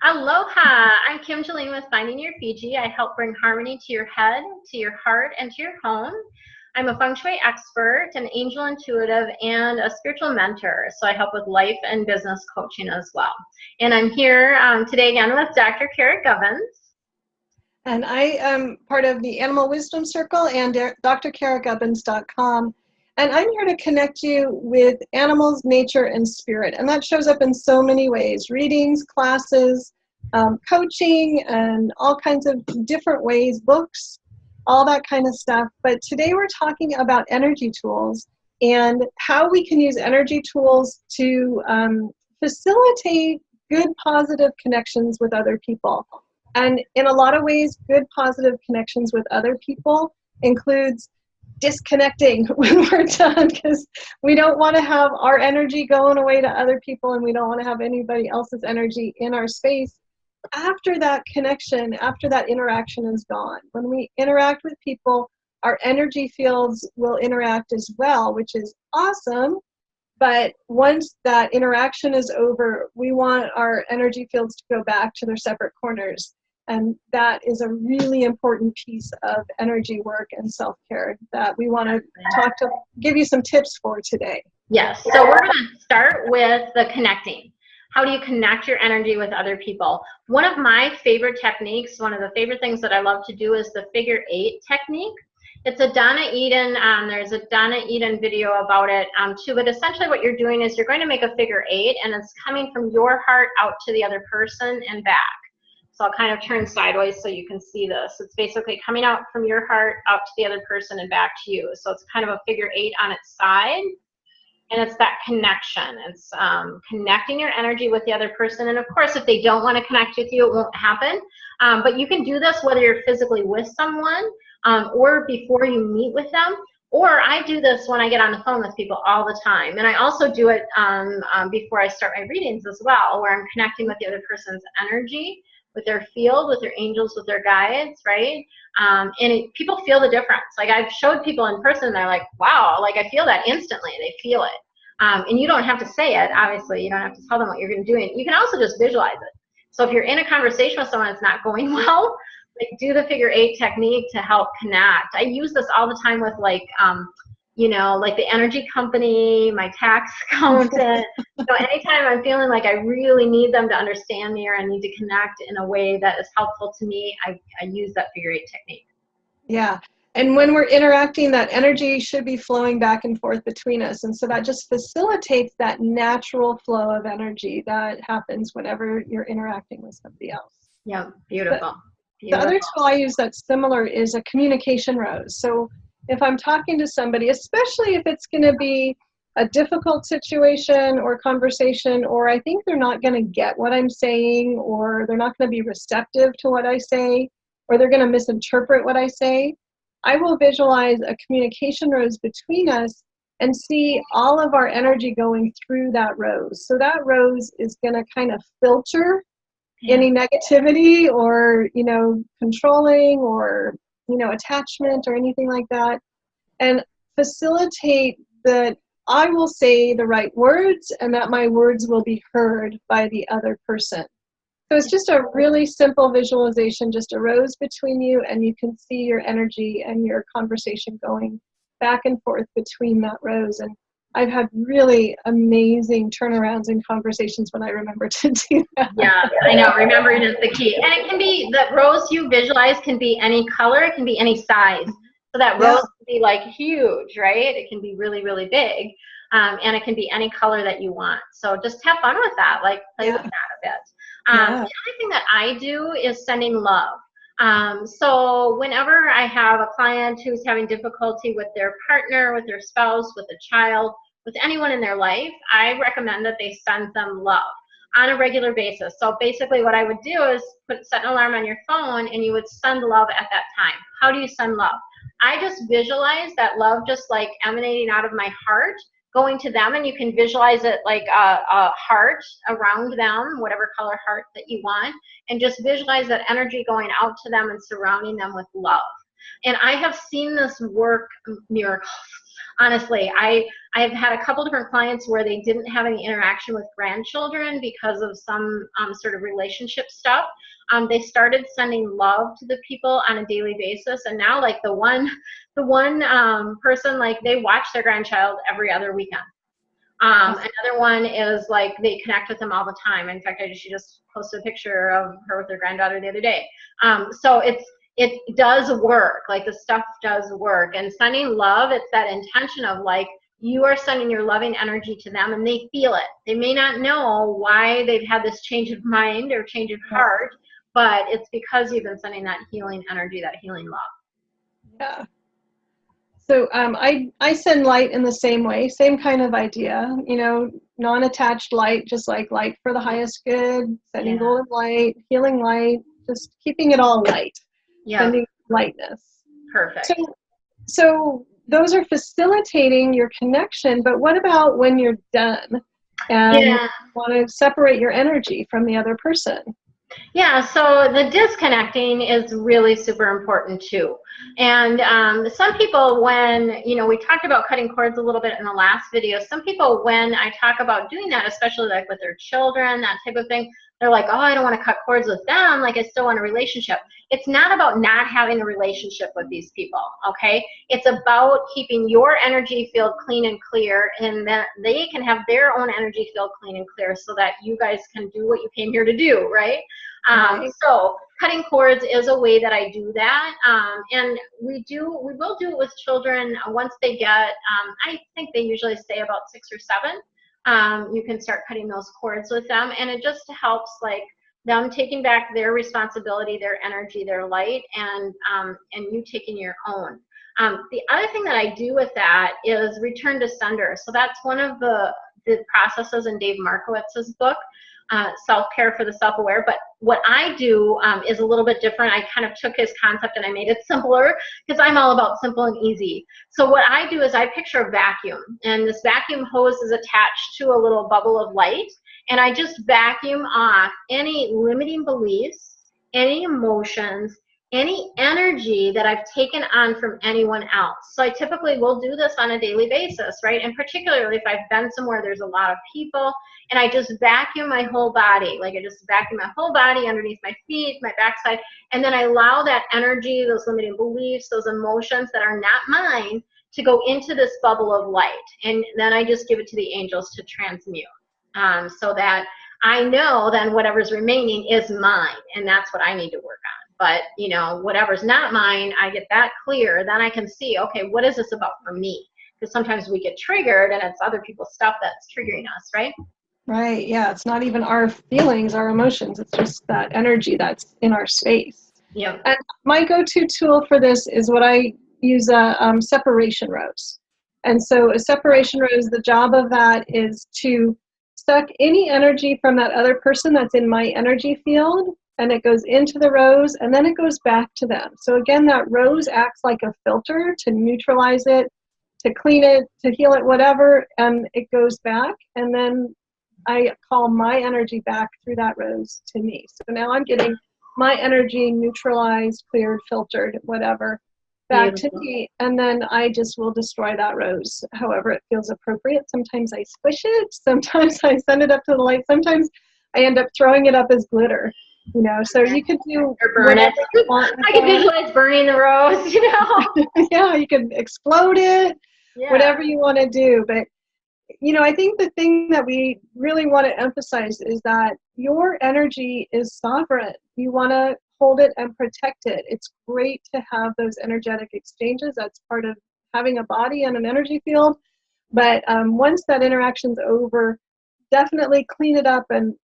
Aloha! I'm Kim Jolene with Finding Your Fiji. I help bring harmony to your head, to your heart, and to your home. I'm a feng shui expert, an angel intuitive, and a spiritual mentor. So I help with life and business coaching as well. And I'm here today again with Dr. Cara Gubbins. And I am part of the Animal Wisdom Circle and drcaragubbins.com. And I'm here to connect you with animals, nature, and spirit. And that shows up in so many ways: readings, classes, coaching, and all kinds of different ways, books, all that kind of stuff. But today we're talking about energy tools and how we can use energy tools to facilitate good, positive connections with other people. And in a lot of ways, good, positive connections with other people includes disconnecting when we're done, because we don't want to have our energy going away to other people, and we don't want to have anybody else's energy in our space after that connection, after that interaction is gone. When we interact with people, our energy fields will interact as well, which is awesome. But once that interaction is over, we want our energy fields to go back to their separate corners. And that is a really important piece of energy work and self-care that we want to give you some tips for today. Yes, so we're going to start with the connecting. How do you connect your energy with other people? One of my favorite techniques, one of the favorite things that I love to do is the figure 8 technique. It's a Donna Eden, there's a Donna Eden video about it too, but essentially what you're doing is you're going to make a figure 8, and it's coming from your heart out to the other person and back. So I'll kind of turn sideways so you can see this. It's basically coming out from your heart out to the other person and back to you. So it's kind of a figure 8 on its side, and it's that connection. It's connecting your energy with the other person. And of course, if they don't want to connect with you, it won't happen. But you can do this whether you're physically with someone or before you meet with them. Or I do this when I get on the phone with people all the time. And I also do it before I start my readings as well, where I'm connecting with the other person's energy, with their field, with their angels, with their guides, right? People feel the difference. Like, I've showed people in person, they're like, wow, like I feel that instantly. They feel it. And you don't have to say it, obviously. You don't have to tell them what you're going to do. You can also just visualize it. So if you're in a conversation with someone that's not going well, like, do the figure 8 technique to help connect. I use this all the time with like the energy company, my tax accountant. So anytime I'm feeling like I really need them to understand me or I need to connect in a way that is helpful to me, I use that figure 8 technique. Yeah. And when we're interacting, that energy should be flowing back and forth between us. And so that just facilitates that natural flow of energy that happens whenever you're interacting with somebody else. Yeah, beautiful. The other tool I use that's similar is a communication rose. So if I'm talking to somebody, especially if it's going to be a difficult situation or conversation, or I think they're not going to get what I'm saying, or they're not going to be receptive to what I say, or they're going to misinterpret what I say, I will visualize a communication rose between us and see all of our energy going through that rose. So that rose is going to kind of filter any negativity or, controlling or, attachment or anything like that, and facilitate that I will say the right words and that my words will be heard by the other person. So it's just a really simple visualization, just a rose between you, and you can see your energy and your conversation going back and forth between that rose. And I've had really amazing turnarounds in conversations when I remember to do that. Yeah, I know. Remembering is the key. And it can be, the rose you visualize can be any color. It can be any size. So that rose can be like huge, right? It can be really, really big. And it can be any color that you want. So just have fun with that. Like, play with that a bit. The other thing that I do is sending love. So whenever I have a client who's having difficulty with their partner, with their spouse, with a child, with anyone in their life, I recommend that they send them love on a regular basis. So basically what I would do is set an alarm on your phone, and you would send love at that time. How do you send love? I just visualize that love just like emanating out of my heart, going to them, and you can visualize it like a heart around them, whatever color heart that you want, and just visualize that energy going out to them and surrounding them with love. And I have seen this work miracles. honestly, I've had a couple different clients where they didn't have any interaction with grandchildren because of some sort of relationship stuff. They started sending love to the people on a daily basis, and now like the one person, like they watch their grandchild every other weekend. Another one is like they connect with them all the time. In fact, she just posted a picture of her with her granddaughter the other day. So it does work. Like the stuff does work. And sending love, it's that intention of like you are sending your loving energy to them, and they feel it. They may not know why they've had this change of mind or change of heart, but it's because you've been sending that healing energy, that healing love. Yeah. So I send light in the same way, same kind of idea, non-attached light, just like light for the highest good, sending golden light, healing light, just keeping it all light, sending lightness. Perfect. So those are facilitating your connection, but what about when you're done and want to separate your energy from the other person? Yeah, so the disconnecting is really super important too. And some people, when, we talked about cutting cords a little bit in the last video, some people, when I talk about doing that, especially like with their children, that type of thing, they're like, oh, I don't want to cut cords with them, like I still want a relationship. It's not about not having a relationship with these people, okay? It's about keeping your energy field clean and clear, and that they can have their own energy field clean and clear so that you guys can do what you came here to do, right? So cutting cords is a way that I do that, and we will do it with children once they get, I think they usually stay about 6 or 7. You can start cutting those cords with them, and it just helps like them taking back their responsibility, their energy, their light, and you taking your own. The other thing that I do with that is return to sender. So that's one of the processes in Dave Markowitz's book, Self-Care for the Self-Aware. But what I do is a little bit different. I kind of took his concept and I made it simpler because I'm all about simple and easy. So what I do is I picture a vacuum, and this vacuum hose is attached to a little bubble of light, and I just vacuum off any limiting beliefs, any emotions, any energy that I've taken on from anyone else. So I typically will do this on a daily basis, right? And particularly if I've been somewhere there's a lot of people, and I just vacuum my whole body. Like I just vacuum my whole body underneath my feet, my backside, and then I allow that energy, those limiting beliefs, those emotions that are not mine to go into this bubble of light. And then I just give it to the angels to transmute, so that I know then whatever's remaining is mine, and that's what I need to work on. But, whatever's not mine, I get that clear. Then I can see, okay, what is this about for me? Because sometimes we get triggered and it's other people's stuff that's triggering us, right? Right, yeah. It's not even our feelings, our emotions. It's just that energy that's in our space. Yeah. And my go-to tool for this is what I use, a separation rose. And so a separation rose, the job of that is to suck any energy from that other person that's in my energy field, and it goes into the rose, and then it goes back to them. So again, that rose acts like a filter to neutralize it, to clean it, to heal it, whatever, and it goes back, and then I call my energy back through that rose to me. So now I'm getting my energy neutralized, cleared, filtered, whatever, back to me, and then I just will destroy that rose however it feels appropriate. Sometimes I squish it, sometimes I send it up to the light, sometimes I end up throwing it up as glitter. So you could do or burn it. I can visualize burning the rose, Yeah, you can explode it, whatever you want to do. But, I think the thing that we really want to emphasize is that your energy is sovereign. You want to hold it and protect it. It's great to have those energetic exchanges. That's part of having a body and an energy field. But once that interaction's over, definitely clean it up and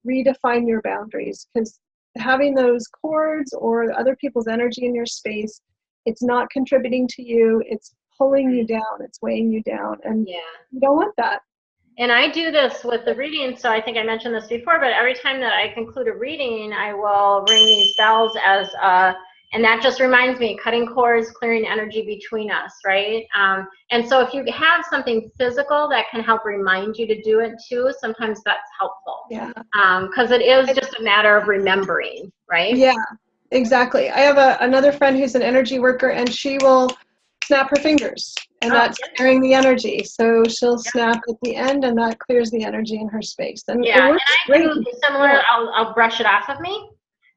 redefine your boundaries, because having those cords or other people's energy in your space, it's not contributing to you, it's pulling you down, it's weighing you down, and you don't want that. And I do this with the reading, so I think I mentioned this before, but every time that I conclude a reading, I will ring these bells as and that just reminds me, cutting cords, clearing energy between us, right? And so if you have something physical that can help remind you to do it too, sometimes that's helpful. Yeah. Because it is just a matter of remembering, right? Yeah, exactly. I have another friend who's an energy worker, and she will, snap her fingers, and Oh, that's clearing the energy. So she'll snap at the end, and that clears the energy in her space. And yeah, it works and I great. do similar. Yeah. I'll brush it off of me.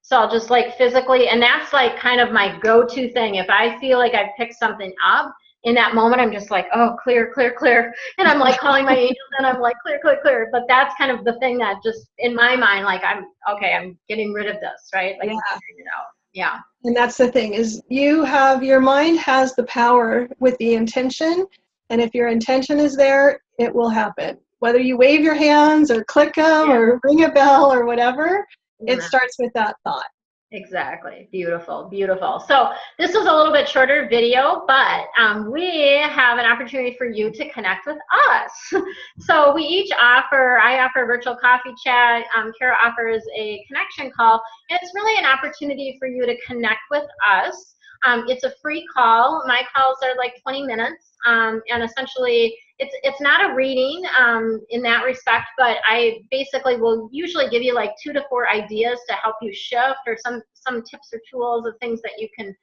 So I'll just like physically, and that's like kind of my go-to thing. If I feel like I've picked something up in that moment, I'm just like, oh, clear, clear, clear. And I'm like calling my angels and I'm like, clear, clear, clear. But that's kind of the thing that just in my mind, like I'm getting rid of this, right? Like I'm figuring it out. Yeah. And that's the thing is your mind has the power with the intention. And if your intention is there, it will happen. Whether you wave your hands or click them or ring a bell or whatever, it starts with that thought. Exactly. Beautiful, beautiful. So this was a little bit shorter video, but we have an opportunity for you to connect with us. So we each offer, I offer a virtual coffee chat, Cara offers a connection call, and it's really an opportunity for you to connect with us. It's a free call. My calls are like 20 minutes, and essentially it's not a reading in that respect, but I basically will usually give you like 2 to 4 ideas to help you shift, or some tips or tools of things that you can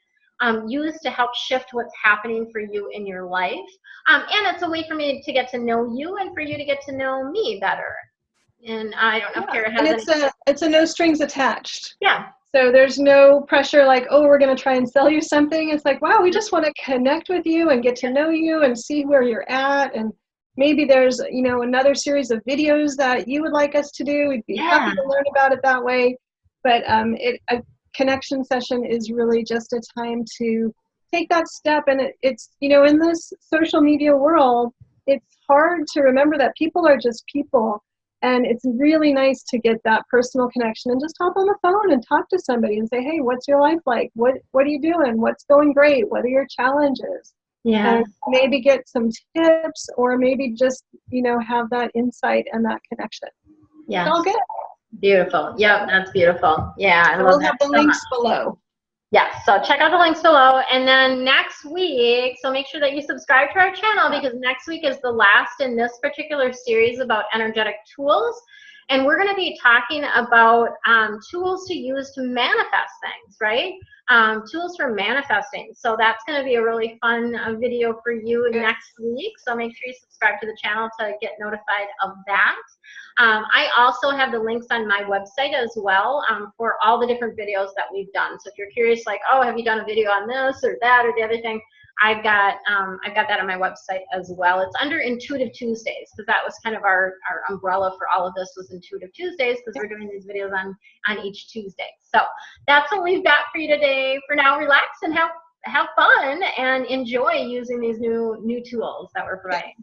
use to help shift what's happening for you in your life. And it's a way for me to get to know you and for you to get to know me better. And I don't know if Cara has and it's a no strings attached. Yeah. So there's no pressure like, oh, we're going to try and sell you something. It's like, wow, we just want to connect with you and get to know you and see where you're at. And maybe there's, another series of videos that you would like us to do. We'd be happy to learn about it that way. But a connection session is really just a time to take that step. And it's, in this social media world, it's hard to remember that people are just people. And it's really nice to get that personal connection and just hop on the phone and talk to somebody and say, hey, what's your life like? What are you doing? What's going great? What are your challenges? Yeah. And maybe get some tips, or maybe just, have that insight and that connection. Yeah. It's all good. Beautiful. Yep, that's beautiful. Yeah, I love We'll that have the so links much. below. Yes, so check out the links below. And then next week, so make sure that you subscribe to our channel, because next week is the last in this particular series about energetic tools. And we're going to be talking about tools to use to manifest things, right? Tools for manifesting. So that's going to be a really fun video for you next week. So make sure you subscribe to the channel to get notified of that. I also have the links on my website as well for all the different videos that we've done. So if you're curious, like, oh, have you done a video on this or that or the other thing, I've got that on my website as well. It's under Intuitive Tuesdays, because that was kind of our umbrella for all of this was Intuitive Tuesdays, because we're doing these videos on each Tuesday. So that's what we've got for you today. For now, relax and have fun and enjoy using these new tools that we're providing.